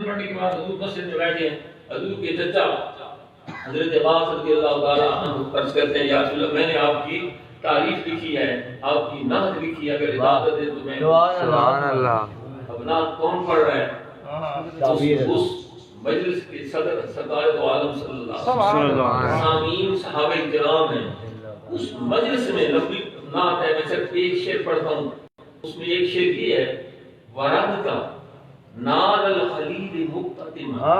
پڑھنے کے بعد حضور مسجد میں بیٹھے ہیں. حضور کے چچا حضرت عباس رضی اللہ تعالیٰ عنہ عرض کرتے ہیں یا رسول اللہ میں نے آپ کی تعریف لکھی ہے, آپ کی نعت لکھی ہے, اگر اجازت دے تو میں. سبحان اللہ. اب نعت کون پڑھ رہا ہے؟ اس مجلس کے صدر سرکار دو عالم صلی اللہ علیہ وسلم, سامعین صحابہ کرام ہیں. اس مجلس میں لمبی نعت ہے, میں صرف ایک شعر پڑھتا ہوں. اس میں ایک شعر یہ ہے, ورد کا نار الخلیل مقتتما.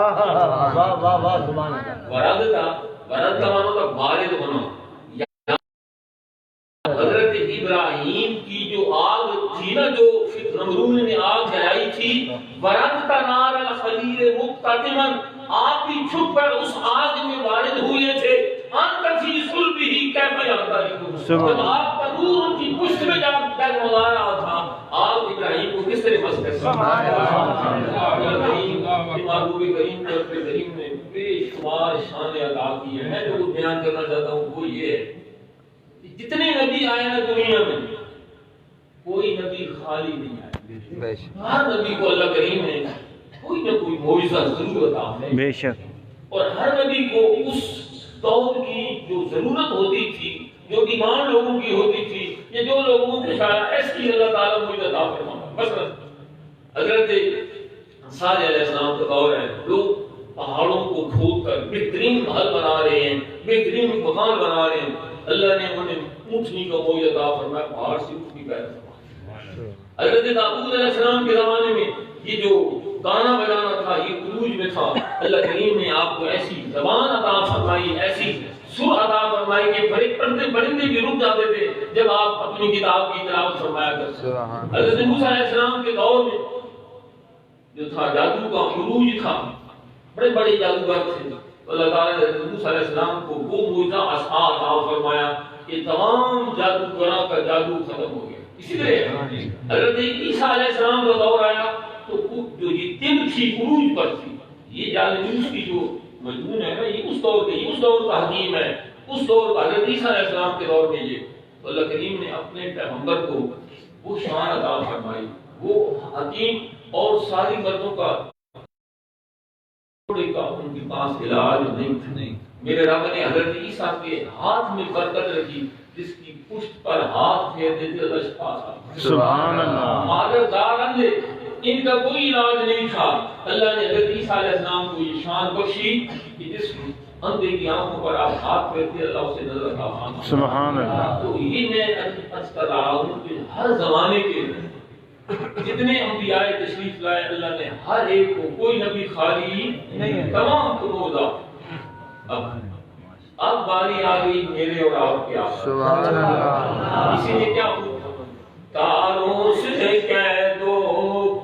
ورد کا معنی ہوتا بارد ہونا. حضرت ابراہیم کی جو آگ تھی نا, جو نمرود نے آگ جلائی تھی, ورد کا نار الخلیل مقتتما, آپ بھی چھپ کر اس آگ میں وارد ہوئے تھے. انت فی صلبہ کیف یغترب, جب آپ کا نور ان کی پشت میں جا ڈگمگا رہا تھا, آپ ابراہیم کو کس طرح بس کر سکتے ہیں؟ محبوب کریم نے اپنے کریم نے بے شمار شان عطا کی ہے. میں جو بیان کرنا چاہتا ہوں وہ یہ ہے کہ جتنے نبی آئے نا دنیا میں, کوئی نبی خالی نہیں آئے. ہر نبی کو اللہ کریم نے کوئی نہ کوئی معجزہ ضرور عطا ہے, بے شک. اور ہر نبی کو اس دور کی جو ضرورت ہوتی تھی, جو ڈیمانڈ لوگوں کی ہوتی تھی, یہ جو لوگوں کو شاید ایسی اللہ تعالیٰ مجھے عطا فرمایا. مثلا حضرت صالح علیہ السلام کا دور ہے, لوگ پہاڑوں کو کھود کر بہترین محل بنا رہے ہیں, بہترین مکان بنا رہے ہیں. اللہ نے انہیں اونٹنی کا موجود عطا فرمایا, پہاڑ سے اونٹنی پیدا فرمایا. حضرت داؤد علیہ السلام کے زمانے میں یہ جو گانا بجانا تھا یہ عروج میں تھا. اللہ کریم نے آپ کو ایسی زبان عطا فرمائی, ایسی سر عطا فرمائی کہ پرندے بھی رک جاتے تھے جب آپ اپنی کتاب کی تلاوت فرمایا کرتے. حضرت موسیٰ علیہ السلام کے دور میں جو تھا جادو کا عروج تھا, بڑے بڑے جادوگر تھے. اللہ تعالیٰ نے حضرت موسیٰ علیہ السلام کو وہ معجزہ عصا عطا فرمایا کہ تمام جادوگروں کا جادو ختم ہو گیا. اسی طرح حضرت عیسیٰ علیہ السلام کا دور آیا تو جو یہ تن تھی عروج پر تھی. یہ جالینوس کی جو مجنون ہے نا, یہ اس دور کا حکیم ہے, اس دور کا حضرت عیسیٰ علیہ السلام کے دور میں. یہ تو اللہ کریم نے اپنے پیغمبر کو وہ شان عطا فرمائی, وہ حکیم, اور ساری مردوں کا ان کے پاس علاج نہیں تھا. میرے رب نے حضرت عیسیٰ کے ہاتھ میں برکت رکھی, جس کی پشت پر ہاتھ پھیر دیتے اللہ شفا تھا. سبحان اللہ. مادر دار اندھے, ان کا کوئی علاج نہیں تھا. اللہ نے حضرت عیسیٰ علیہ السلام کو یہ شان بخشی کہ جس اندھے کی آنکھوں پر آپ ہاتھ پھیرتے اللہ اسے نظر عطا فرماتا. سبحان اللہ. تو یہ میں عرض کر رہا ہوں کہ ہر زمانے کے جتنے انبیاء تشریف لائے, اللہ نے ہر ایک کو, کوئی نبی خالی نہیں, تمام کو موجزہ. اب باری آ گئی میرے اور آپ کے. سبحان اللہ. اسی نے کیا تاروں سے کہہ دو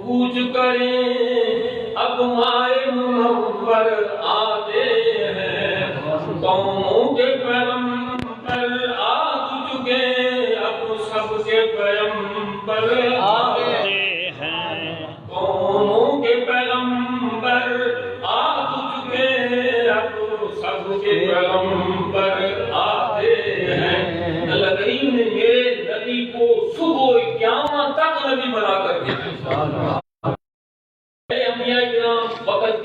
پوچھ کریں, اب مائے منور آتے ہیں, قوموں کے پیغمبر آ چکے, اب سب کے پیغمبر آتے ہیں, قوموں کے پیغمبر آ چکے, اب سب کے پیغمبر آتے ہیں. اللہ کریم نے میرے نبی کو صبح قیامت تک نبی بنا کر دیا. انبیاء کرام وقت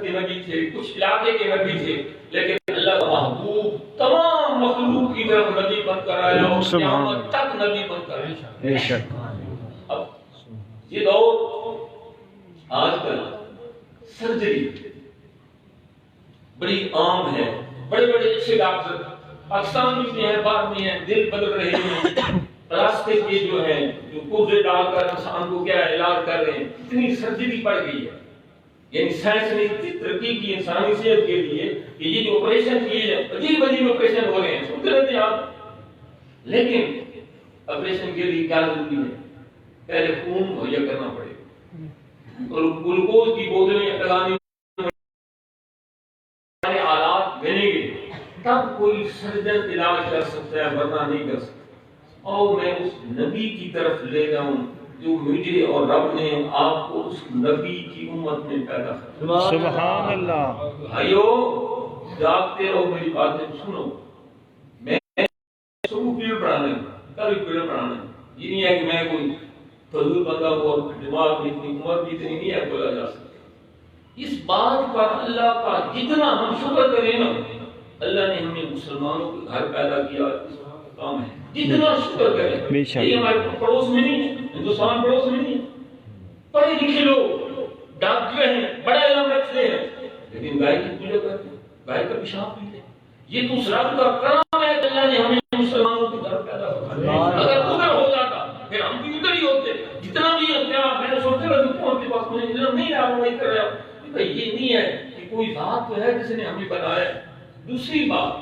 کے نبی تھے, کچھ علاقے کے نبی تھے, لیکن اللہ کا محبوب تمام مخلوق کی طرف نبی بن کر آیا اور قیامت تک نبی بن کر آیا. اب یہ دور آج کل سرجری بڑی عام ہے, بڑے بڑے اچھے ڈاکٹر پاکستان میں ہیں, باہر میں ہیں, دل بدل رہے ہیں, راستے کے جو ہیں جو پرزے ڈال کر انسان کو کیا علاج کر رہے ہیں. اتنی سرجری بڑھ گئی ہے, یعنی سائنس نے اتنی ترقی کی انسانی صحت کے لیے کہ یہ جو آپریشن کیے ہیں, عجیب عجیب آپریشن ہو رہے ہیں, سنتے رہتے ہیں آپ. لیکن آپریشن کے لیے کیا ضروری ہے؟ پہلے خون مہیا کرنا پڑے گا, اور گلوکوز کی بوتلیں لگانی, آلات دینے گے, تب کوئی سرجن علاج کر سکتا ہے, ورنہ نہیں کر سکتا. اور میں اس نبی کی طرف لے جاؤں جو مجھے اور رب نے آپ کو اس نبی کی امت میں پیدا کیا. سبحان اللہ. بھائیو جاگتے رہو, میری باتیں سنو. میں صبح پیڑ پڑھانا ہے, کبھی پیڑ پڑھانا ہے. یہ نہیں ہے کہ میں کوئی فضول بندہ ہوں اور دماغ میں اتنی عمر بھی اتنی نہیں ہے بولا جا سکتا. اس بات پر اللہ کا جتنا ہم شکر کریں نا، اللہ نے ہمیں مسلمانوں کے گھر پیدا کیا، اس کام ہے جتنا شکر کریں۔ یہ ہمارے پڑوس میں نہیں ہے، ہندوستان پڑوس میں نہیں ہے، پڑھے لکھے لوگ ڈاکٹر ہیں، بڑا علم رکھتے ہیں، لیکن گائے کی پوجا کرتے ہیں، گائے کا پیشاب پیتے ہیں۔ یہ تو اس رب کا کرم ہے کہ اللہ نے ہمیں مسلمانوں کے گھر پیدا کیا۔ اگر ادھر ہو جاتا پھر ہم بھی ادھر ہی ہوتے۔ جتنا بھی اختیار میں نے سوچا رہا کہ ان کے پاس مجھے علم نہیں رہا، وہ نہیں کر رہا، یہ نہیں ہے کہ کوئی ذات تو ہے جس نے ہمیں بنایا۔ دوسری بات،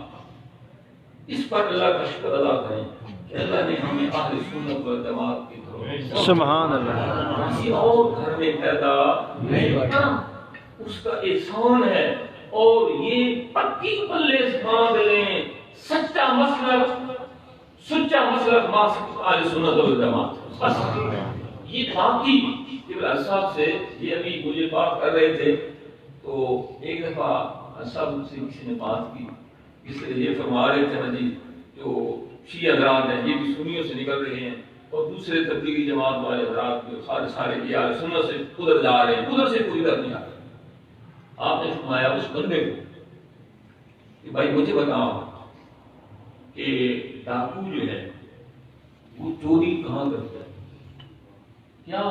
اس پر اللہ کا شکر ادا کریں کہ اللہ نے ہمیں اہل سنت والجماعت کی طرف سبحان اللہ کسی اور گھر میں پیدا نہیں کرنا، اس کا احسان ہے۔ اور یہ پکی پلے باندھ لیں، سچا مسلک اہل سنت والجماعت۔ بس یہ باقی ابراہیم صاحب سے یہ ابھی مجھے بات کر رہے تھے تو ایک دفعہ صاحب سے کسی نے بات کی، اس لیے یہ فرما رہے تھے نا جی جو شیعہ حضرات ہیں یہ بھی سنیوں سے نکل رہے ہیں اور دوسرے تبلیغی جماعت والے حضرات بھی سارے یہ اہل سنت سے ادھر جا رہے ہیں، ادھر سے کوئی ادھر نہیں آ رہے۔ آپ نے فرمایا اس بندے کو کہ بھائی مجھے بتاؤ کہ ڈاکو جو ہے وہ چوری کہاں کرتا ہے؟ کیا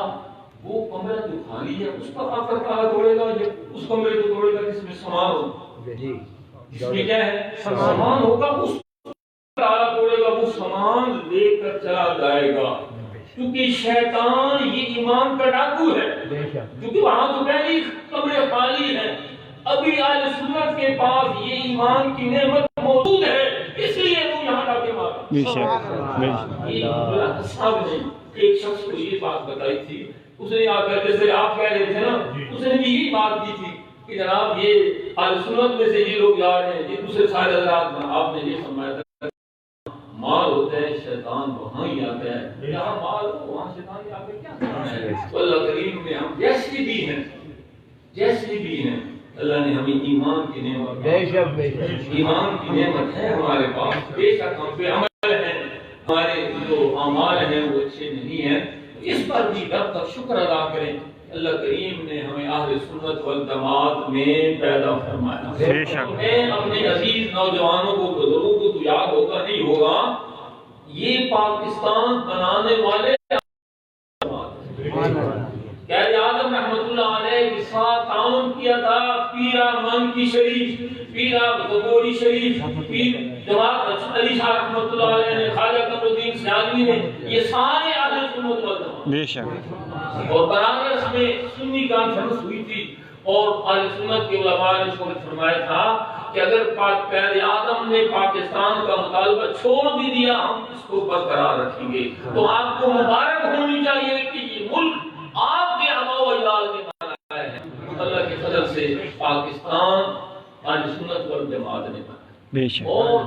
وہ کمرہ جو خالی ہے اس پر آ کر تالا توڑے گا یا اس کمرے کو توڑے گا جس میں سامان ہو؟ جس میں کیا ہے سامان ہوگا، اس تالا توڑے گا، وہ سامان لے کر چلا جائے گا۔ کیونکہ شیطان یہ ایمان کا ڈاکو ہے، کیونکہ وہاں تو پہلے کمرے خالی ہیں، ابھی اہل سنت کے پاس یہ ایمان کی نعمت موجود ہے، اس لیے وہ یہاں ڈاکے مارا۔ یہ صاحب نے ایک شخص کو یہ بات بتائی تھی، اس نے آ کر جیسے آپ کہہ رہے تھے نا، اس نے بھی یہی بات کی تھی کہ جناب یہ اہل سنت میں سے یہ لوگ جا رہے ہیں، یہ دوسرے سارے حضرات میں آپ نے یہ فرمایا تھا مال ہوتا ہے شیطان وہاں ہی آتا ہے، جہاں مال ہو وہاں شیطان ہی آتا ہے، کیا کرنا ہے؟ اللہ کریم میں ہم جیسے بھی ہیں اللہ نے ہمیں ایمان کی نعمت، ایمان کی نعمت ہے ہمارے پاس، بے شک ہم پہ عمل ہے، ہمارے جو اعمال ہیں وہ اچھے نہیں ہیں، اس پر بھی رب کا شکر ادا کریں۔ اللہ کریم نے ہمیں اہل سنت والجماعت میں پیدا فرمایا۔ میں اپنے عزیز نوجوانوں کو بزرگوں کو تو یاد ہوگا نہیں ہوگا، یہ پاکستان بنانے والے قائد اعظم رحمۃ اللہ علیہ کے ساتھ تعاون کیا تھا پیرا منکی شریف، پیرا غبوری شریف، پیر جماعت علی شاہ رحمۃ اللہ علیہ نے، خواجہ قمر الدین سیالوی نے، یہ سارے اہل سنت والجماعت بے شک۔ اور بنارس میں سنی کانفرنس ہوئی تھی اور اہل سنت کے علماء نے فرمایا تھا کہ اگر قائد اعظم نے پاکستان کا مطالبہ چھوڑ بھی دیا ہم اس کو برقرار رکھیں گے۔ تو آپ کو مبارک ہونی چاہیے کہ یہ ملک آپ کے آباء و اجداد نے بنایا ہے، اللہ کے فضل سے پاکستان اہل سنت والجماعت نے بنایا۔ اور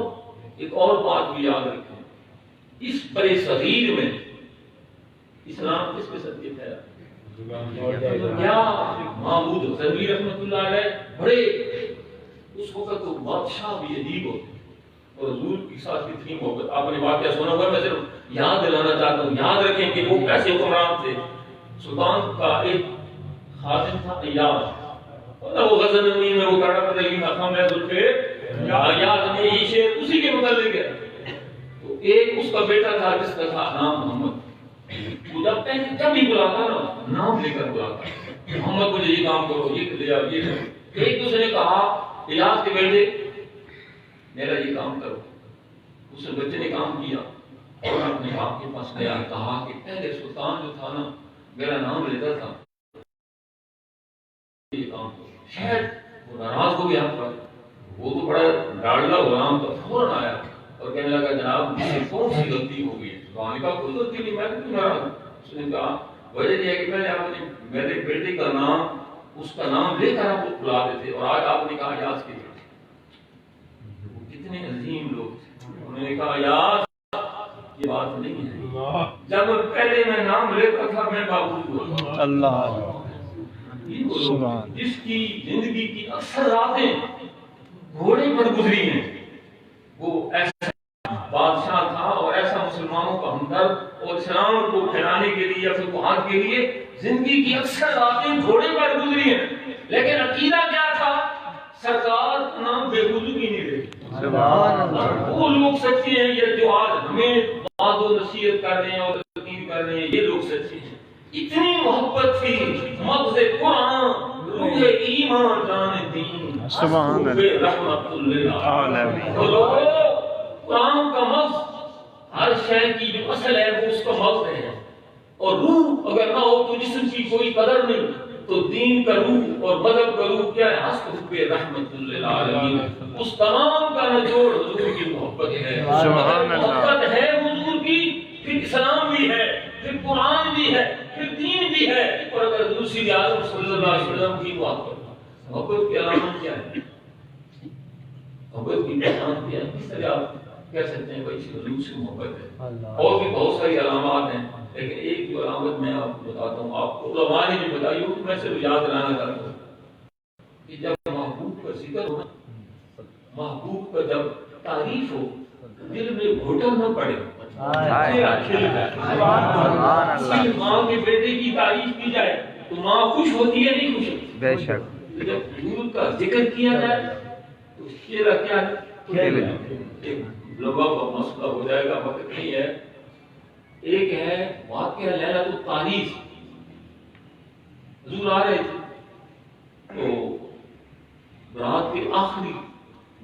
ایک اور بات بھی یاد رکھیں، اس بڑے صغیر میں اسلام کس کے صدقے پھیلا؟ کیا محمود غزنوی رحمۃ اللہ علیہ بڑے اس وقت تو بادشاہ بھی عجیب ہوتے اور حضور کے ساتھ کتنی محبت، آپ نے واقعہ سنا ہوگا، میں صرف یاد دلانا چاہتا ہوں، یاد رکھیں کہ وہ کیسے حکمران تھے۔ سلطان کا ایک خادم تھا ایاز، وہ غزنوی میں وہ کرنا پڑتا ہے اخم ہے ذوالفقار ایاز میں یہ شعر اسی کے متعلق ہے۔ تو ایک اس کا بیٹا تھا جس کا تھا نام محمد، جب بھی بلاتا نا نام لے کر بلاتا، محمد مجھے یہ کام کرو، یہ لے آؤ، یہ کرو۔ ایک دوسرے نے کہا ایاز کے بیٹے میرا یہ کام کرو، اس بچے نے کام کیا اور اپنے باپ کے پاس گیا، کہا کہ پہلے سلطان جو تھا نا میرا نام لیتا تھا، یہ کام کرو۔ شاید وہ ناراض ہو گیا، وہ تو بڑا ڈاڑلا غلام تھا، فوراً آیا اور کہنے لگا جناب مجھ سے کون سی غلطی ہو گئی؟ سلطان نے کہا کوئی غلطی نہیں، میں کیوں ناراض ہوں؟ اس نے کہا وجہ یہ ہے کہ پہلے آپ نے میرے بیٹے کا نام اس کا نام لے کر آپ کو بلاتے تھے اور آج آپ نے کہا ایاز کے بیٹے۔ کتنے عظیم لوگ تھے، انہوں نے کہا یار یہ بات نہیں ہے، جب پہلے میں نام لیتا تھا میں باوجود ہوا اللہ، جس کی زندگی کی اکثر راتیں گھوڑے پر گزری ہیں، وہ ایسا بادشاہ تھا اور ایسا مسلمانوں کا ہمدرد اور اسلام کو پھیلانے کے لیے فتوحات کے لیے زندگی کی اکثر راتیں گھوڑے پر گزری ہیں، لیکن عقیدہ کیا تھا؟ سرکار کا نام بے وجودگی نہیں رہی۔ سبحان اللہ۔ وہ لوگ سچے ہیں یہ جو آج ہمیں بات و نصیحت کر رہے ہیں اور تقریر کر رہے ہیں، یہ لوگ سچے ہیں۔ اتنی محبت تھی، مغز قرآن، روح ایمان، جان دین، سبحان اللہ، رحمت للعالمین۔ اللہ۔ قرآن کا مغز، ہر شے کی جو اصل ہے وہ اس کا مغز ہے، اور روح اگر نہ ہو تو جسم کی کوئی قدر نہیں۔ تو دین کا روح اور مذہب کا روح کیا ہے؟ حسب رحمت للعالمین۔ اس تمام کا نچوڑ حضور کی محبت ہے۔ سبحان اللہ۔ محبت ہے حضور کی، پھر اسلام بھی ہے، پھر قرآن بھی ہے، پھر دین بھی ہے، اور اگر دوسری عالم صلی اللہ علیہ وسلم کی محبت کی علامت کیا ہے؟ محبت کی پہچان کیا ہے؟ کس طرح آپ کہہ سکتے ہیں بھائی حضور سے محبت ہے؟ اور بھی بہت ساری علامات ہیں، لیکن ایک جو علامت میں آپ کو بتاتا ہوں، آپ کو علماء نے بھی بتائی ہو، میں صرف یاد دلانا چاہتا ہوں کہ جب محبوب کا ذکر ہو، محبوب کا جب تعریف ہو، دل میں گھٹن نہ پڑے، چہرہ کھل جائے۔ صرف ماں کے بیٹے کی تعریف کی جائے تو ماں خوش ہوتی ہے، نہیں خوش ہوتی؟ بے شک۔ جب حضور کا ذکر کیا جائے تو چہرہ کیا ہے؟ ایک لمبا مسئلہ ہو جائے گا، وقت نہیں ہے۔ ایک ہے واقعہ لیلۃ التعریف۔ حضور آ رہے تھے تو رات کے آخری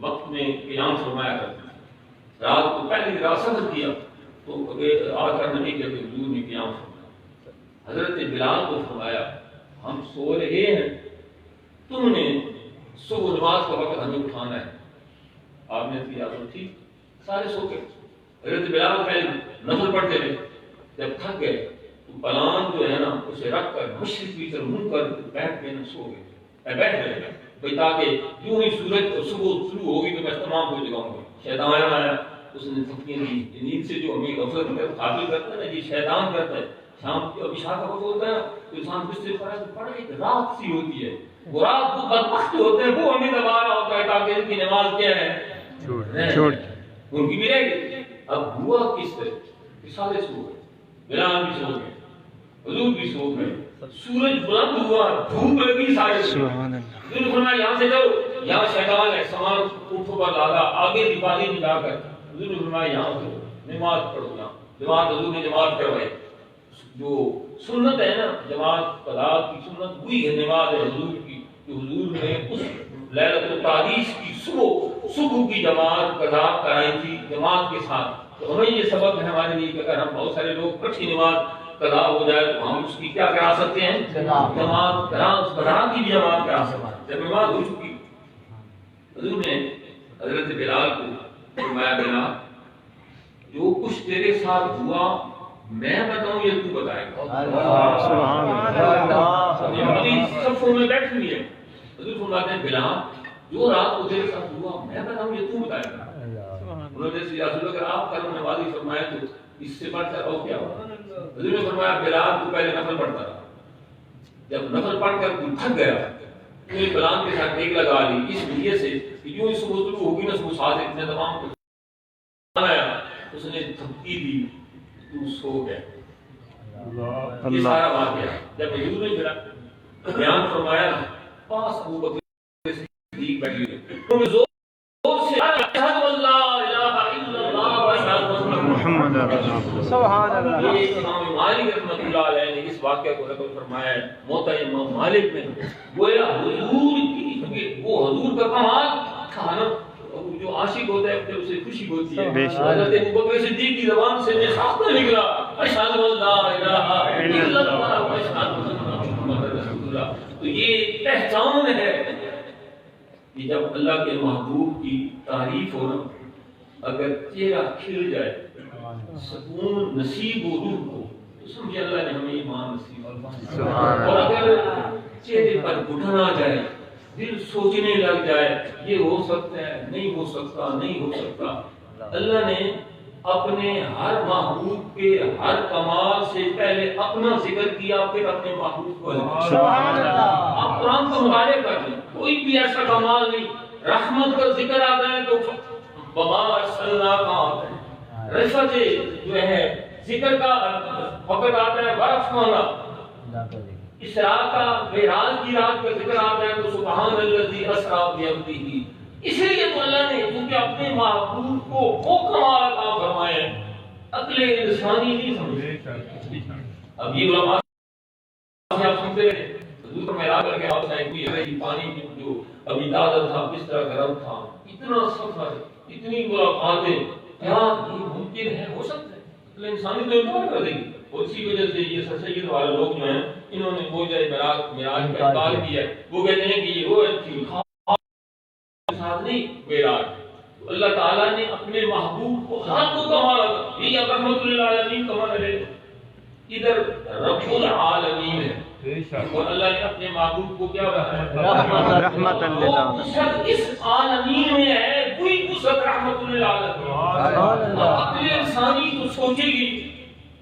وقت میں قیام فرمایا کرتے تھے۔ رات کو پہلی رات سفر کیا تو آ کر نبی کے حضور نے قیام فرمایا۔ حضرت بلال کو فرمایا ہم سو رہے ہیں، تم نے صبح نماز کا وقت ہمیں اٹھانا ہے۔ آپ نے کیا تو ٹھیک، سارے سو گئے۔ حضرت بلال پہلے نفل پڑھتے رہے، جب تھک گئے تو پلان جو ہے نا اسے رکھ کر مشرق کی طرف منہ کر بیٹھ کے سو گئے، بیٹھ گئے بھائی تاکہ یوں ہی سورج صبح شروع ہوگی تو میں تمام کو جگاؤں گا۔ شیطان آیا، اس نے تفکیر دی، نیند سے جو ہمیں غفلت میں حاصل کرتا ہے نا، یہ شیطان کرتا ہے۔ شام کو عشاء کا وقت ہوتا ہے تو انسان بستر پر ہے، بڑا ایک رات سی ہوتی ہے، وہ رات وہ بدبخت ہوتے ہیں، وہ ہمیں دبا رہا ہوتا ہے تاکہ ان کی نماز کیا ہے چھوڑ ان کی بھی رہ گئی۔ اب ہوا کس طرح کہ سارے سو گئے، بلال بھی سو گئے، حضور بھی سو گئے، سورج بلند ہوا، دھوپ لگی، سارے سو گئے۔ حضور نے فرمایا یہاں سے جاؤ، یہاں شیطان ہے، سامان اٹھو پر لادا آگے دیوالی میں جا کر۔ حضور نے فرمایا یہاں سے نماز پڑھو، یہاں جماعت، حضور نے جماعت کروائی۔ جو سنت ہے نا جماعت قضا کی سنت، وہی ہے نماز ہے حضور کی، کہ حضور نے اس لیلۃ التعریف کی صبح کی جماعت قضا کرائی تھی جماعت کے ساتھ۔ تو ہمیں یہ سبق ہے ہمارے لیے کہ اگر ہم بہت سارے لوگ اکٹھی نماز قضا ہو جائے تو ہم اس کی کیا کرا سکتے ہیں؟ جماعت کرا، اس قضا کی بھی جماعت کرا سکتے ہیں۔ جب نماز ہو چکی، حضور نے حضرت بلال کو فرمایا بلال جو کچھ تیرے ساتھ ہوا میں بتاؤں یا تو بتائے گا؟ سبحان اللہ۔ صفوں میں بیٹھی ہوئی ہے، حضور فرماتے ہیں بلال جو رات کو تیرے ساتھ ہوا میں بتاؤں یا تو بتائے گا؟ انہوں نے یا رسول اللہ اگر آپ کرم نوازی فرمائے تو اس سے بڑھ کر اور کیا ہوا؟ حضور نے فرمایا بلال تو پہلے نفل پڑھتا رہا، جب نفل پڑھ کر تو تھک گیا تو بلال کے ساتھ ٹیک لگا لی اس لیے سے کہ یوں اس کو شروع ہوگی نا صبح ساتھ اتنے تمام کو آیا، اس نے تھپکی دی تو سو گیا۔ یہ سارا واقعہ جب حضور نے بیان فرمایا پاس ابو بکر صدیق بیٹھی ہوئی زور سے اشہد اللہ الہ الا اللہ و اشہد محمد رسول اللہ۔ سبحان اللہ۔ یہ امام مالک رحمۃ اللہ علیہ نے اس واقعہ کو نقل فرمایا ہے، موطا امام مالک نے گویا حضور کی، وہ حضور کا کمال تھا نا، جو عاشق ہوتا ہے پھر اسے خوشی ہوتی ہے۔ حضرت ابوبکر صدیق کی زبان سے خاصہ نکلا اشہد اللہ الہ الا اللہ و اشہد محمد رسول اللہ۔ تو یہ پہچان ہے کہ جب اللہ کے محبوب کی تعریف ہو نا، اگر چہرہ کھل جائے، سکون نصیب ہو روح کو، تو سمجھے اللہ نے ہمیں ایمان نصیب۔ اور اگر چہرے پر گھٹن آ جائے، دل سوچنے لگ جائے یہ ہو سکتا ہے، نہیں ہو سکتا، نہیں ہو سکتا، اللہ نے اپنے ہر محبوب کے ہر کمال سے پہلے اپنا ذکر کیا، پھر اپنے محبوب کو۔ آپ قرآن کا مطالعہ کر لیں، کوئی بھی ایسا کمال نہیں۔ رحمت کا ذکر آتا ہے تو وما ارسلناک آتا ہے، رفعت جو ہے ذکر کا وقت آتا ہے برف ہونا، اسراء کا معراج کی رات کا ذکر آتا ہے تو سبحان الذی اسریٰ بعبدہ، اس لیے تو اللہ نے کیونکہ اپنے محبوب کو وہ کمال عطا فرمایا ہے، عقل انسانی نہیں سمجھے۔ اب یہ علماء سے آپ سنتے ہیں حضور کو معراج کر کے آپ سے کوئی ہے پانی کی جو ابھی دادا تھا کس طرح گرم تھا، اتنا سفر، اتنی ملاقاتیں، کیا یہ ممکن ہے؟ ہو سکتا ہے؟ عقل انسانی تو انکار کر دے گی، اور اسی وجہ سے یہ سر سید والے لوگ جو ہیں انہوں نے وہ جائے معراج کا انکار کیا، وہ کہتے ہیں کہ یہ وہ تھی ساتھ نہیں معراج۔ اللہ تعالیٰ نے اپنے محبوب کو ہر کو کمال عطا، یہ رحمت للعالمین کمال ہے، ادھر رب العالمین ہے، اور اللہ نے اپنے محبوب کو کیا بنایا؟ رحمت للعالمین۔ اس عالمین میں ہے کوئی وسعت رحمت للعالمین۔ عقل انسانی تو سوچے گی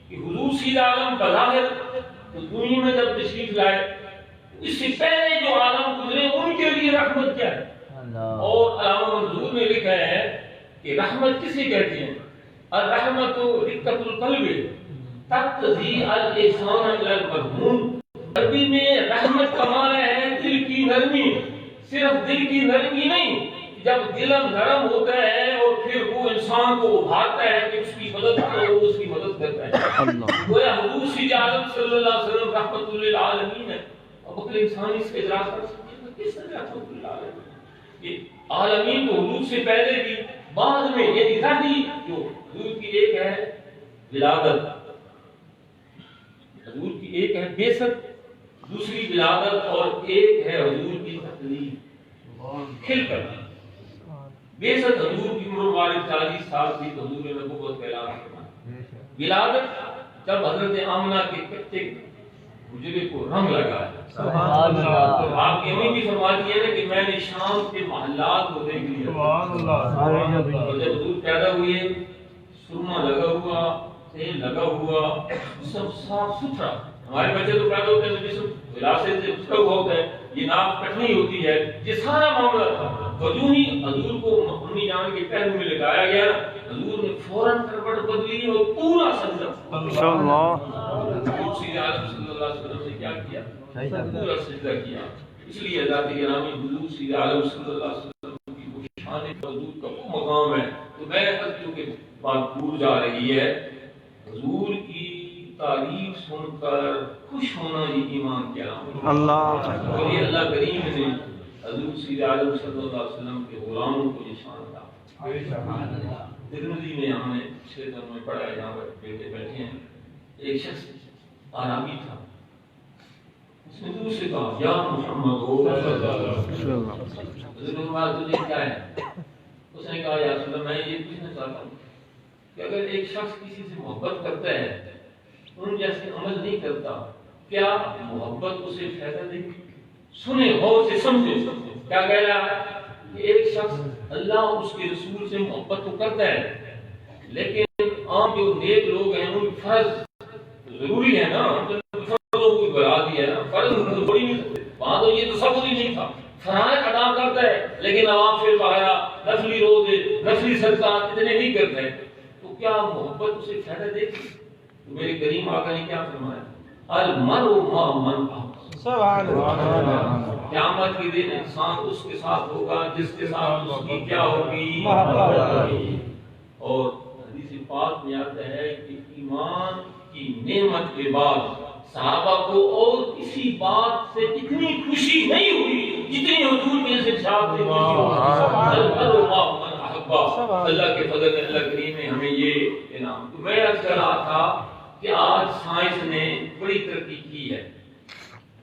کہ حضور سید عالم بظاہر تو دنیا میں جب تشریف لائے اس سے پہلے جو عالم گزرے ان کے لیے رحمت کیا ہے؟ اور علامہ منظور نے لکھا ہے کہ رحمت کسے کہتے ہیں؟ الرحمت رقت القلب تقتضی الاحسان الی المرحوم۔ عربی میں رحمت کا معنی ہے دل کی نرمی، صرف دل کی نرمی نہیں، جب دل نرم ہوتا ہے اور پھر وہ انسان کو ابھارتا ہے کہ اس کی مدد کرو، اس کی مدد کرتا ہے۔ گویا حضور سید عالم صلی اللہ علیہ وسلم رحمت للعالمین ہے، اب عقل انسانی اس کا ادراک کر سکتے ہیں کس طرح رحمت للعالمین؟ یہ عالمین تو حضور سے پہلے بھی بعد میں یہ ذاتی جو حضور کی ایک ہے ولادت، حضور کی ایک ہے بعثت، دوسری ولادت، اور ایک ہے حضور کی تقلید کھل کر۔ بعثت حضور کی عمر مبارک 40 سال تھی تو حضور نے نبوت کا اعلان فرمایا۔ ولادت جب حضرت آمنہ کے کچے حجرے کو رنگ لگا ہے، تو آپ کی امی بھی فرماتی ہے کہ میں نے شام کے محلات کو دیکھ لیا، اور جب حضور پیدا ہوئے سرما لگا ہوا، تیل لگا ہوا، سب صاف ستھرا۔ ہمارے بچے تو پیدا ہوتے ہیں جسم وراثت سے اترا ہوا ہوتا ہے، یہ ناک کٹنی ہوتی ہے، یہ سارا معاملہ تھا۔ اور جو ہی حضور کو امی جان کے پہلو میں لگایا گیا حضور نے فوراً کروٹ بدلی اور پورا سجدہ حضور سید عالم صلی اللہ علیہ وسلم نے کیا کیا؟ پورا سجدہ کیا۔ اس لیے ذات گرامی حضور سید عالم صلی اللہ علیہ وسلم کی وہ شان حضور کا وہ مقام ہے۔ تو میں چونکہ بات دور جا رہی ہے، حضور کی تعریف سن کر خوش ہونا یہ ایمان کی علامت ہے۔ اللہ اور یہ اللہ کریم نے حضور سید عالم صلی اللہ علیہ وسلم کے غلاموں کو یہ شان عطا۔ ترمذی میں ہم نے پچھلے دنوں میں پڑھا ہے، یہاں پر بیٹھے ہیں، ایک شخص آرابی تھا، اس نے حضور سے کہا یا محمد حضرت فرمایا تجھے کیا ہے؟ اس نے کہا یا رسول اللہ میں یہ پوچھنا چاہتا ہوں کہ اگر ایک شخص کسی سے محبت کرتا ہے ان جیسے عمل نہیں کرتا، کیا محبت اسے فائدہ دے گی؟ سنے غور سے سمجھے کیا کہہ رہا ہے کہ ایک شخص اللہ اور اس کے رسول سے محبت تو کرتا ہے، لیکن عام جو نیک لوگ ہیں ان فرض ضروری ہے نا، فرضوں کو بڑھا دیا ہے نا، فرض تھوڑی نہیں سکتے، وہاں تو یہ تصور ہی نہیں تھا، فرائض ادا کرتا ہے لیکن نوافل وغیرہ نفلی روزے نفلی صدقات اتنے نہیں کرتے ہیں، تو کیا محبت اسے فائدہ دے گی؟ تو میرے کریم آقا نے کیا فرمایا؟ المرء مع من احب، سبحان اللہ، قیامت کے دن انسان اس کے ساتھ ہوگا جس کے ساتھ اس کی کیا ہوگی؟ محبت۔ اور حدیث پاک میں آتا ہے کہ ایمان کی نعمت کے بعد صحابہ کو اور کسی بات سے اتنی خوشی نہیں ہوئی جتنی حضور کے ارشاد سے خوشی ہوئی۔ المرء مع من احب، اللہ کے فضل میں اللہ کریم نے ہمیں یہ انعام۔ تو میں عرض کر رہا تھا کہ آج سائنس نے بڑی ترقی کی ہے،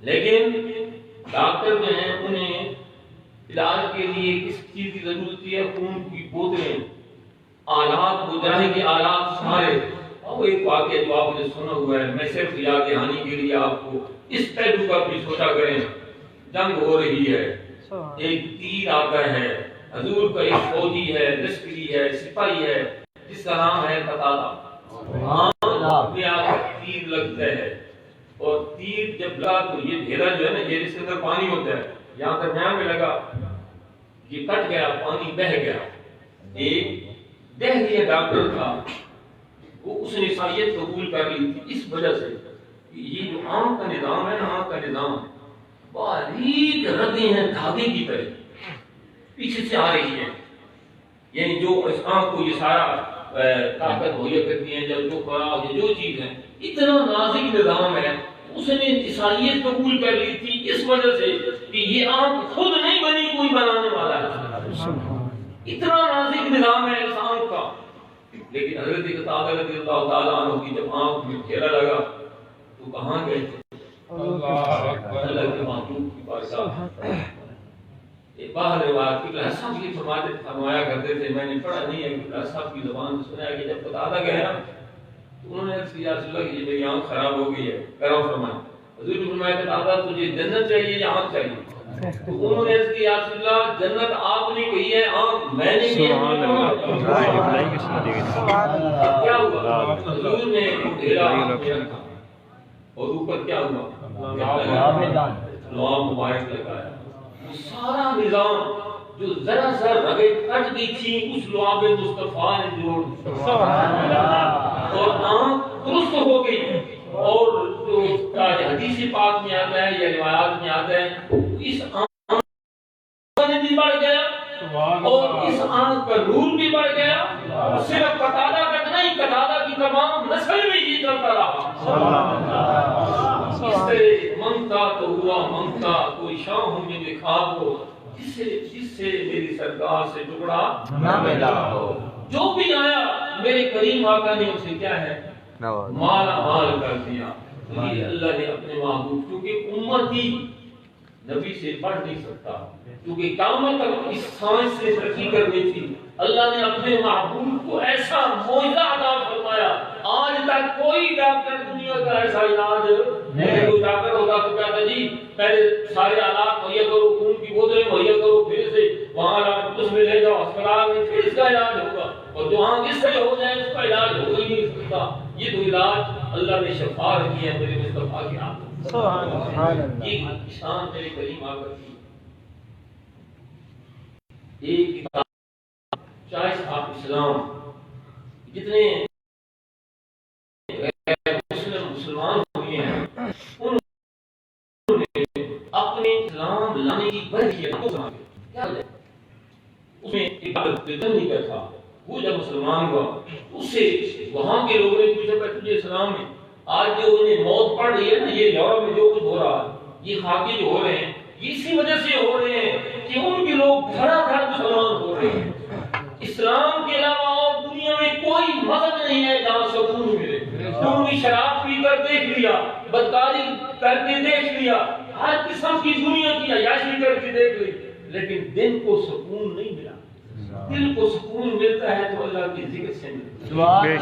لیکن ڈاکٹر جو ہیں انہیں علاج کے لیے کس چیز کی ضرورت ہوتی ہے؟ خون کی بوتلیں، آلات، گزرانے کے آلات سارے۔ اور ایک واقعہ جو آپ نے سنا ہوا ہے، میں صرف یاد دہانی کے لیے آپ کو اس پہلو کا بھی سوچا کریں، جنگ ہو رہی ہے، ایک تیر آتا ہے، حضور کا ایک فوجی ہے، لشکری ہے، سپاہی ہے جس کا نام ہے قتادہ، تیر لگتا ہے، اور تیر جب لگا تو یہ ڈھیرا جو ہے نا، یہ اس کے اندر پانی ہوتا ہے، یہاں درمیان میں لگا، یہ کٹ گیا، پانی بہ گیا۔ ایک دہلی ڈاکٹر تھا، وہ اس نے عیسائیت قبول کر لی تھی اس وجہ سے یہ جو آنکھ کا نظام ہے نا، آنکھ کا نظام باریک رگیں ہیں دھاگے کی طرح پیچھے سے آ رہی ہیں، یعنی جو اس آنکھ کو یہ سارا طاقت مہیا کرتی ہیں، جب جو خوراک جو چیز ہے، اتنا نازک نظام ہے. اس نے عیسائیت قبول کر لی تھی اس وجہ سے کہ یہ آنکھ خود نہیں بنی، کوئی بنانے والا ہے. اتنا نازک نظام ہے اس آنکھ کا. لیکن حضرت قتادہ رضی اللہ تعالیٰ عنہ کی جب آنکھ میں چہرہ لگا تو کہاں گئے تھے؟ اللہ کے محبوب کی بارگاہ. ایک باہر روایت کی کہ صاحب کی فرمایا کرتے تھے، میں نے پڑھا نہیں ہے کہ صاحب کی زبان سے سنا ہے کہ جب قتادہ گئے نا تو انہوں نے عرض کیا یا رسول اللہ کہ میری آنکھ خراب ہو گئی ہے، کرو فرمائیں. حضور نے فرمایا قتادہ تجھے جنت چاہیے یا آنکھ چاہیے؟ تو انہوں نے عرض کیا یا رسول اللہ جنت آپ نے کہی ہے، آنکھ میں نے کہی ہے. کیا ہوا؟ حضور نے ڈھیلا رکھا اور اوپر کیا ہوا؟ لواب مبارک لگایا. سارا نظام جو ذرا ذرا رگیں کٹ گئی تھی اس لعاب مصطفیٰ نے جوڑ اور آنکھ درست ہو گئی. اور جو حدیث پاک میں آتا ہے یا روایات میں آتا ہے اس آنکھ نے بھی بڑھ گیا اور اس آنکھ کا نور بھی بڑھ گیا. صرف قتادہ کا نہیں، قتادہ کی تمام نسل میں یہ چلتا رہا. اس سے منگتا تو ہوا منگتا، کوئی شام میں دکھا دو جس سے میری سرکار سے ٹکڑا نہ ملا. جو بھی آیا میرے کریم آقا نے اسے کیا ہے مالا مال کر دیا. اللہ نے اپنے محبوب، کیونکہ امتی نبی سے بڑھ نہیں سکتا، کیونکہ قیامت تک اس سائنس سے ترقی کرنی تھی. اللہ نے اپنے محبوب کو ایسا معجزہ عطا فرمایا. آج تک کوئی ڈاکٹر دنیا کا ایسا علاج نہیں. کوئی ڈاکٹر ہوگا تو کہتا جی پہلے سارے آلات مہیا کرو، خون کی بوتلیں مہیا کرو، پھر سے وہاں اس میں لے جاؤ اسپتال میں، پھر اس کا علاج ہوگا. اور جو آنکھ اس سے ہو جائے اس کا علاج ہو ہی نہیں سکتا. یہ تو علاج اللہ نے شفا رکھی ہے میرے مصطفیٰ کے ہاتھ. یہ شان میرے کریم آقا کی. ایک کتاب چاہے آپ اسلام جتنے مسلمان ہوئے ہیں انہوں نے اپنے اسلام لانے کی برکت کو سنا کیا ہے. اس میں عبادت نہیں کرتا. وہ جب مسلمان ہوا اس سے وہاں کے لوگوں نے پوچھا کہ تجھے اسلام میں آج جو انہیں موت پڑ رہی ہے نا، یہ یورپ میں جو کچھ ہو رہا ہے، یہ خاکی جو ہو رہے ہیں، یہ اسی وجہ سے ہو رہے ہیں کہ ان کے لوگ دھڑا دھڑ مسلمان ہو رہے ہیں. اسلام کے علاوہ اور دنیا میں کوئی مذہب نہیں ہے جہاں سکون ملے. تم بھی شراب پی کر دیکھ لیا، بدکاری کر کے دیکھ لیا، ہر قسم کی دنیا کی عیاشی کر کے دیکھ لی، لیکن دل کو سکون نہیں ملا. دل کو سکون ملتا ہے تو اللہ کی ذکر سے ملتا ہے.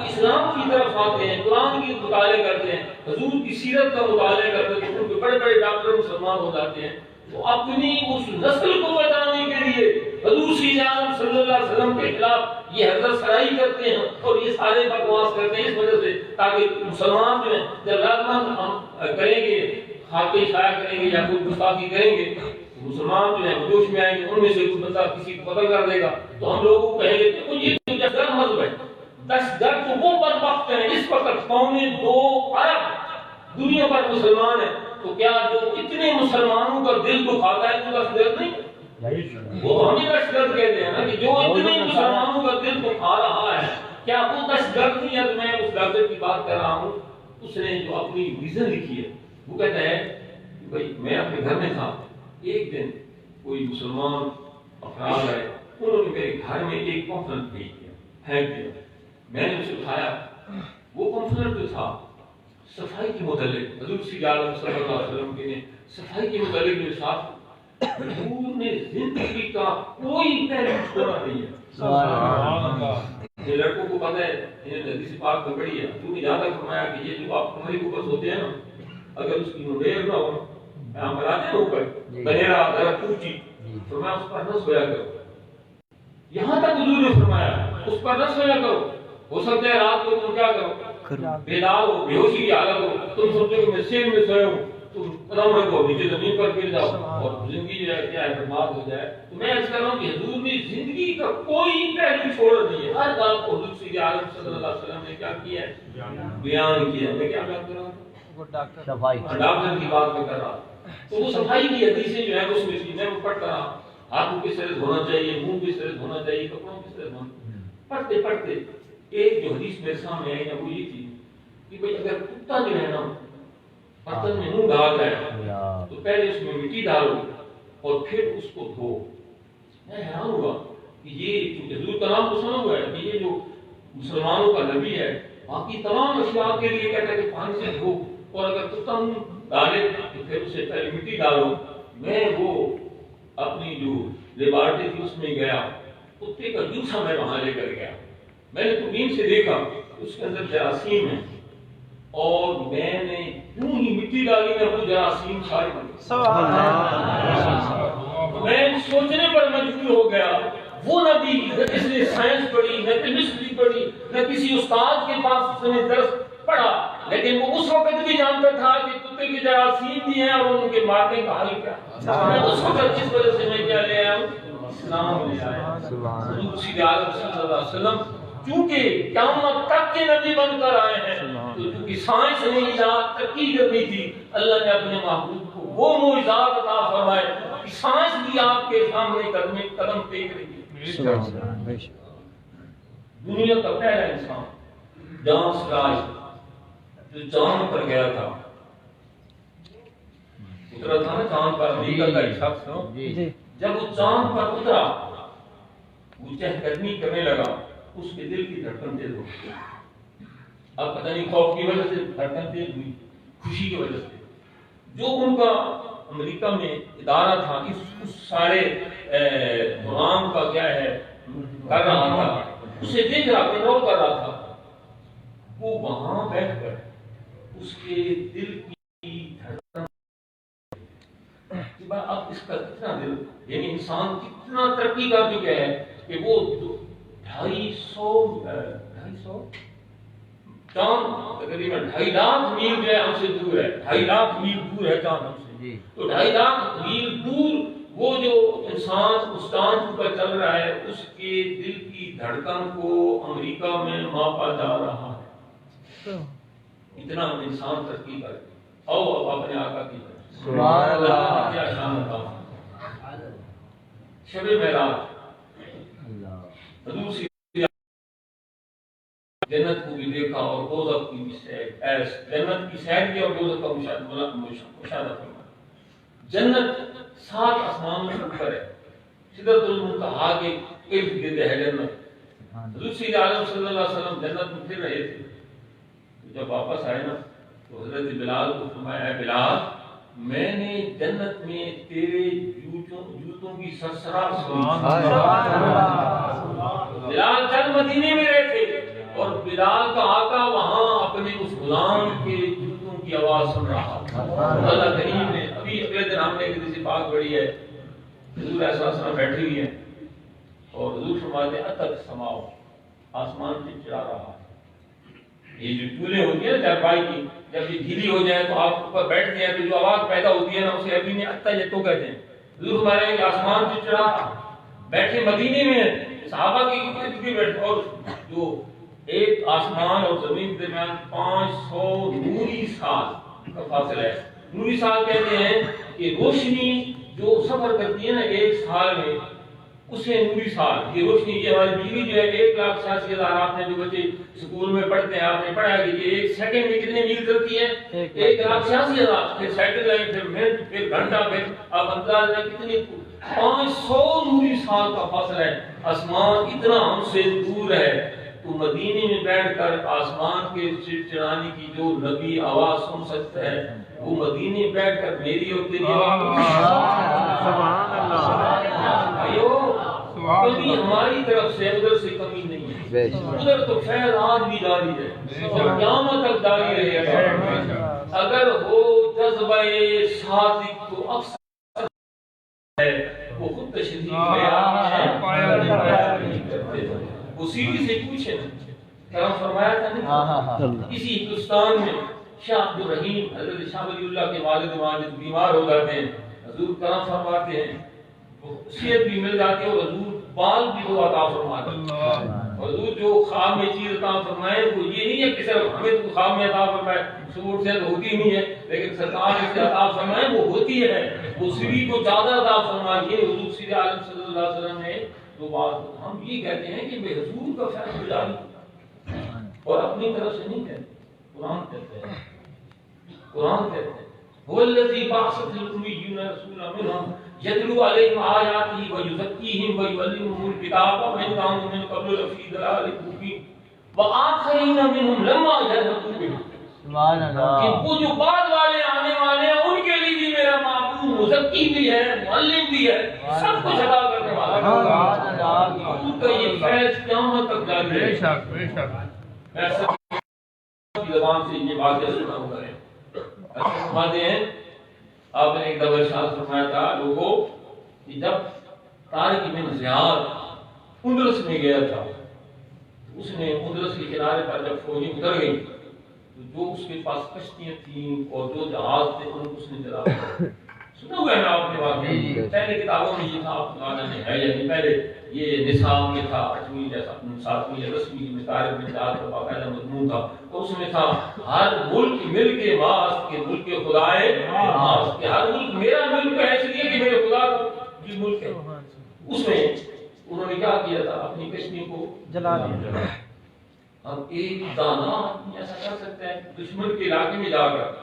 اسلام کی طرف آتے ہیں، قرآن کی مطالعہ کرتے ہیں، حضور کی سیرت کا مطالعہ کرتے ہیں، ان کے بڑے بڑے ڈاکٹر مسلمان ہو جاتے ہیں. تو اپنی اس نسل کو بچانے کے لیے حضور صلی اللہ علیہ وسلم کے خلاف یہ حضرت سرائی کرتے ہیں اور یہ سارے بکواس کرتے ہیں اس وجہ سے تاکہ مسلمان جو ہیں جب لازمت کریں گے، خاکے شائع کریں گے یا کوئی گستاخی کریں گے، مسلمان جو ہیں جوش میں آئیں گے، ان میں سے کوئی بندہ کسی کو قتل کر دے گا تو ہم لوگوں کو کہیں گے کہ یہ تو دہشت مذہب ہے. دہشت تو وہ بدبخت ہیں اس وقت 2.25 ارب دنیا پر مسلمان ہیں. تو کیا جو اتنے مسلمانوں کا دل کو کھاتا ہے تو دہشت نہیں؟ وہ ہمیں دہشت گرد کہتے ہیں نا کہ جو اتنے مسلمانوں کا دل کو کھا رہا ہے، کیا وہ دہشت گرد نہیں ہے؟ تو میں اس ڈاکٹر کی بات کر رہا ہوں. اس نے جو اپنی ویژن لکھی ہے وہ کہتا ہے کہ بھائی میں اپنے گھر میں تھا، ایک دن کوئی مسلمان افراد آئے، انہوں نے میرے گھر میں ایک پمفلٹ بھیج دیا، پھینک دیا. میں نے اسے اٹھایا، وہ پمفلٹ جو تھا صفائی کے متعلق حضور صلی اللہ علیہ وسلم کے نے صفائی کے متعلق جو ارشاد، حضور نے زندگی کا کوئی پہلو چھوڑا نہیں ہے. سبحان اللہ. یہ لڑکوں کو پتہ ہے، انہیں حدیث پاک میں پڑھی ہے، حضور نے یہاں تک فرمایا کہ یہ جو آپ کمرے کے اوپر سوتے ہیں نا، اگر اس کی مڈیر نہ ہو، یہاں پر آتے ہیں اوپر بنیرا ذرا اونچی، فرمایا اس پر نہ سویا کرو. یہاں تک حضور نے فرمایا اس پر نہ سویا کرو. ہو سکتا ہے رات کو تم کیا کرو، بیدار ہو، بے ہوشی کی حالت ہو، تم سوچو کہ میں سین میں سویا ہوں، تم قدم رکھو، نیچے زمین پر گر جاؤ اور زندگی جو ہے کیا ہے برباد ہو جائے. تو میں عرض کر رہا ہوں کہ حضور نے زندگی کا کوئی پہلو چھوڑ نہیں ہے. ہر بات کو حضور صلی اللہ علیہ وسلم نے کیا کیا ہے، بیان کیا ہے. میں کیا بات کر رہا ہوں، صفائی ڈاکٹر کی بات میں کر رہا تو وہ صفائی کی حدیثیں جو ہیں اس میں وہ پڑھتا رہا، ہاتھوں کس طرح دھونا چاہیے، منہ کس طرح دھونا چاہیے، کپڑوں کس طرح دھونا، پڑھتے پڑھتے ایک جو حدیث میرے سامنے آئی نا وہ یہ تھی کہ بھئی اگر کتا جو ہے نا برتن میں منہ ڈال ہے تو پہلے اس میں مٹی ڈالو اور پھر اس کو دھو۔ میں حیران ہوا کہ یہ حضور کا نام تو سنا ہوا ہے کہ یہ جو مسلمانوں کا نبی ہے باقی تمام اشیاء کے لیے کہتا ہے کہ پانی سے دھو، اور اگر کتا منہ ڈالے تو پھر اسے پہلے مٹی ڈالو۔ میں وہ اپنی جو لیبارٹری تھی اس میں گیا، کتے کا جوسا میں وہاں لے کر گیا، میں نے دوربین سے دیکھا اس کے اندر جراثیم ہے، اور میں نے یوں ہی مٹی ڈالی میں وہ جراثیم سارے بن گئے۔ میں سوچنے پر مجبور ہو گیا وہ نبی نہ کسی نے سائنس پڑھی، نہ کیمسٹری پڑھی، نہ کسی استاد کے پاس اس نے درس پڑھا، لیکن وہ اس وقت بھی جانتا تھا کہ کتے کے جراثیم بھی ہیں اور ان کے مارنے کا حل کیا ہے۔ میں اس وقت جس وجہ سے میں کیا لے آیا ہوں، اسلام لے آیا۔ حضور سید عالم صلی اللہ علیہ وسلم چونکہ قیامت تک کے نبی بن کر آئے ہیں، تو چونکہ سائنس نے ایجاد ترقی کرنی تھی، اللہ نے اپنے محبوب کو وہ معجزات عطا فرمائے کہ سائنس بھی آپ کے سامنے قدم ٹیک رہی ہے۔ دنیا کا پہلا انسان جان سراج جو چاند پر گیا تھا، اترا تھا نا چاند پر، امریکہ کا ایک شخص، جب وہ چاند پر اترا وہ چہل قدمی کرنے لگا، اس کے دل کی دھڑکن تیز ہو گئی۔ اب پتہ نہیں خوف کی وجہ سے دھڑکن تیز ہوئی، خوشی کی وجہ سے، جو ان کا امریکہ میں ادارہ تھا اس سارے پروگرام کا کیا ہے کر رہا تھا، اسے دیکھ رہا، کنٹرول کر رہا تھا، وہ وہاں بیٹھ کر اس کے دل کی دھڑکن اب اس کا کتنا دل، یعنی انسان کتنا ترقی کر چکے ہیں کہ وہ 250 چاند تقریباً 2.5 لاکھ میل جو ہے ہم سے دور ہے، 2.5 لاکھ میل دور ہے چاند ہم سے، تو 2.5 لاکھ میل دور وہ جو انسان اس چاند پر چل رہا ہے اس کے دل کی دھڑکن کو امریکہ میں ماپا جا رہا ہے۔ اتنا انسان ترقی کر کے اب اپنے آقا کی سبحان اللہ کیا شان تھا۔ شب معراج حضور سے جنت کو بھی دیکھا اور دوزخ کی بھی سیر، جنت کی سیر کی اور دوزخ کا مشاہدہ فرمایا۔ جنت 7 آسمانوں سے اوپر ہے، سدرۃ المنتہا کے ارد گرد ہے جنت۔ حضور سید عالم صلی اللہ علیہ وسلم جنت میں پھر رہے تھے، جب واپس آئے نا تو حضرت بلال کو فرمایا، اے بلال میں نے جنت میں تیرے جوتوں کی سرسرا سنی۔ بلال چند مدینے میں رہے تھے اور بلال کا آقا وہاں اپنے اس غلام کے جوتوں کی آواز سن رہا تھا۔ اللہ کریم نے ابھی اگلے دن ہم نے ایک حدیث پاک پڑھی ہے، حضور علیہ السلام بیٹھے ہوئے ہیں اور حضور فرماتے ہیں اتت سماؤ، آسمان سے چڑھا رہا ہے۔ یہ جو چولہے ہوتی ہیں نا چارپائی کی، جب یہ ڈھیلی ہو جائے تو آپ اوپر بیٹھتے ہیں تو جو آواز پیدا ہوتی ہے نا اسے عربی میں اتا جتو کہتے ہیں۔ حضور فرماتے ہیں کہ آسمان سے چڑھا، بیٹھے مدینے میں صحابہ کی کتنے بیٹھے، اور جو ایک آسمان اور زمین کے درمیان 500 نوری سال کا فاصلہ ہے۔ نوری سال کہتے ہیں کہ روشنی جو سفر کرتی ہے نا 1 سال میں اسے نوری سال، یہ روشنی یہ ہماری بجلی جو ہے 1,86,000، آپ نے جو بچے اسکول میں پڑھتے ہیں آپ نے پڑھا کہ یہ 1 سیکنڈ میں کتنے میل چلتی ہے، 1,86,000، پھر سیکنڈ پھر منٹ پھر گھنٹہ، پھر آپ انداز میں کتنی 500 نوری سال کا فاصلہ ہے۔ آسمان اتنا ہم سے دور ہے تو مدینے میں بیٹھ کر آسمان کے چڑھانے کی جو نبی آواز سن سکتا ہے وہ مدینے میں بیٹھ کر میری اور تیری کبھی ہماری طرف سے ادھر سے کمی نہیں ہے، ادھر تو خیر آج بھی جاری ہے اور قیامت تک جاری رہے گا۔ اگر ہو جذبہ صادق تو اکثر ہے وہ خود تشریف لے آتے ہیں، وہ سیدھی سے پوچھے کرم فرمایا تھا نا کسی ہندوستان میں شاہ عبد الرحیم حضرت شاہ ولی اللہ کے والد ماجد بیمار ہو جاتے ہیں، حضور کرم فرماتے ہیں، صحت بھی مل جاتی ہے اور حضور بال بھی وہ عطا فرماتے ہیں۔ حضور جو خواب میں چیز عطا فرمائے وہ یہ نہیں ہے کہ صرف ہمیں تو خواب میں عطا فرمائے، سور سے تو ہوتی نہیں ہے، لیکن سرکار نے عطا فرمائے وہ ہوتی ہے، وہ سری کو زیادہ عطا فرمائے۔ حضور سید عالم صلی اللہ علیہ وسلم نے جو بات ہم یہ کہتے ہیں کہ بے حضور کا فیض جاری اور اپنی طرف سے نہیں کہتے، قرآن کہتے ہیں، قرآن کہتے ہیں هو الذي بعث في الأميين رسولا منهم يتلو عليهم آياته ويزكيهم ويعلمهم الكتاب وإن كانوا من قبل لفي ضلال مبين وآخرين منهم لما يلحقوا بهم۔ سبحان اللہ۔ کہ وہ جو بعد والے آنے والے ہیں ان کے لیے بھی میرا معبود مزکی بھی ہے، معلم بھی ہے، سب کچھ عطا کرنے والا ہے۔ حضور کا یہ فیض قیامت تک جاری ہے۔ بے شک بے شک۔ میں سب کی زبان سے یہ باتیں سناؤں گا۔ فرماتے ہیں آپ نے ایک دفعہ ارشاد فرمایا تھا لوگوں کہ جب طارق بن زیاد اندلس میں گیا تھا، اس نے اندلس کے کنارے پر جب فوجیں اتر گئی تو جو اس کے پاس کشتیاں تھیں اور جو جہاز تھے ان کو اس نے جلا دیا۔ سنا ہوا ہے نا آپ نے واقعہ، پہلے کتابوں میں یہ تھا، آپ نے ہے یا نہیں، پہلے یہ نصاب میں تھا، 8ویں جیسا 7ویں یا 10ویں میں طارق بن زیاد کا باقاعدہ مضمون تھا، تو اس میں تھا ہر ملک مل کے ماس کے ملک خدائے ماس کے، ہر ملک میرا ملک ہے اس لیے کہ میرے خدا کی ملک ہے۔ اس میں انہوں نے کیا کیا تھا، اپنی کشتی کو جلا دیا۔ اب ایک دانا آدمی ایسا کر سکتا ہے دشمن کے علاقے میں جا کر،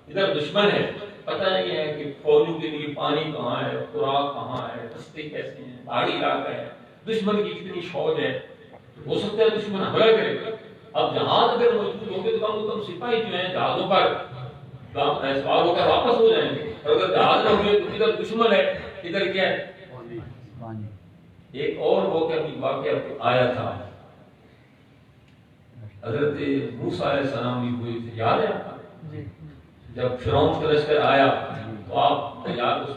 ادھر دشمن ہے، پتہ نہیں ہے کہ فوجوں کے لیے پانی کہاں ہے، خوراک کہاں ہے، رستے کیسے ہیں، پہاڑی علاقہ ہے، دشمن کی کتنی فوج ہے، ہو سکتا ہے دشمن حملہ کرے۔ اب جہاز اگر موجود ہوں گے تو کم سے کم سپاہی جو ہیں جہازوں پر سوار ہو کر واپس ہو جائیں گے، اور اگر جہاز نہ ہوئے تو ادھر دشمن ہے، ادھر کیا ہے۔ ایک اور واقعہ آیا تھا، حضرت موسیٰ علیہ السلام بھی ہوئے تھے، یاد ہے آپ کو؟ جب فرعون کا لشکر آیا تو آپ یاد اس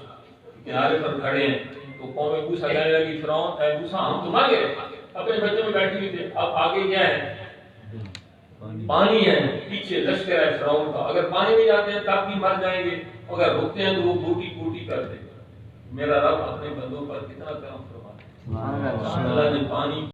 کنارے پر کھڑے ہیں تو قوم موسیٰ کہنے لگی فرعون اے موسیٰ ہم تو مر گئے، اپنے بچوں میں بیٹھے ہوئے تھے، اب آگے کیا ہے، پانی ہے، پیچھے لشکر ہے فرعون کا، اگر پانی میں جاتے ہیں تب بھی مر جائیں گے، اگر رکتے ہیں تو وہ بوٹی بوٹی کر دے گا۔ میرا رب اپنے بندوں پر کتنا کرم فرماتا ہے۔ اللہ نے پانی